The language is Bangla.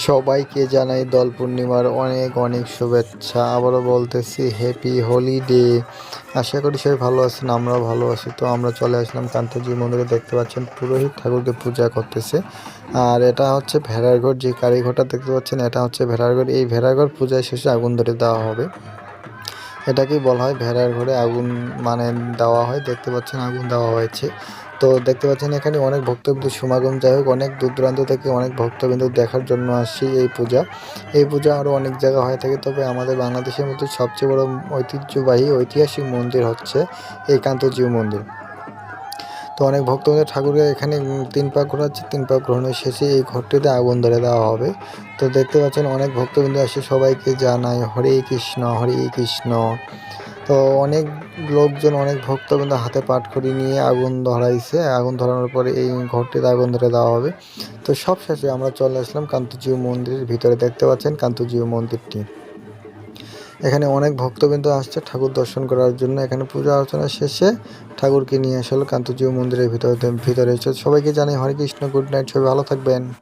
সবাইকে জানাই দোল পূর্ণিমার অনেক অনেক শুভেচ্ছা। আবারও বলতেছি হ্যাপি হলিডে। আশা করি সবাই ভালো আছেন, আমরাও ভালো আছি। তো আমরা চলে আসলাম কান্তজি মন্দিরে। দেখতে পাচ্ছেন পুরোহিত ঠাকুরকে পূজা করতেছে। আর এটা হচ্ছে ভেড়ার ঘর, যে কালীঘরটা দেখতে পাচ্ছেন এটা হচ্ছে ভেড়ার ঘর। এই ভেড়ার ঘর পূজায় শেষে আগুন ধরে দেওয়া হবে। এটাকেই বলা হয় ভেড়ার ঘরে আগুন মানে দেওয়া হয়। দেখতে পাচ্ছেন আগুন দেওয়া হয়েছে। তো দেখতে পাচ্ছেন এখানে অনেক ভক্তবিন্দুর সমাগম। যাই হোক, অনেক দূর দূরান্ত থেকে অনেক ভক্তবিন্দু দেখার জন্য আসছি এই পূজা। এই পূজা আরও অনেক জায়গা হয়ে থাকে, তবে আমাদের বাংলাদেশের মধ্যে সবচেয়ে বড় ঐতিহ্যবাহী ঐতিহাসিক মন্দির হচ্ছে এই কান্তজিউ মন্দির। তো অনেক ভক্তবৃন্দ ঠাকুরকে এখানে 3 পাক ঘোরাচ্ছে। 3 পাক ঘোরানোর শেষে এই ঘরটিতে আগুন ধরে দেওয়া হবে। তো দেখতে পাচ্ছেন অনেক ভক্তবৃন্দ আসে। সবাইকে জানাই হরে কৃষ্ণ হরে কৃষ্ণ। তো অনেক লোকজন, অনেক ভক্তবৃন্দ হাতে পাটখড়ি নিয়ে আগুন ধরাইছে। আগুন ধরানোর পরে এই ঘরটিতে আগুন ধরে দেওয়া হবে। তো সব শেষে আমরা চলে আসলাম কান্তজিউ মন্দিরের ভিতরে। দেখতে পাচ্ছেন কান্তজিউ মন্দিরটি। এখানে অনেক ভক্তবৃন্দ আসছে ঠাকুর দর্শন করার জন্য। এখানে পূজা অর্চনা শেষে ঠাকুরকে নিয়ে আসলে কান্তজিউ মন্দিরের ভিতরে। সবাইকে জানাই হরে কৃষ্ণ, গুড নাইট, সবাই ভালো থাকবেন।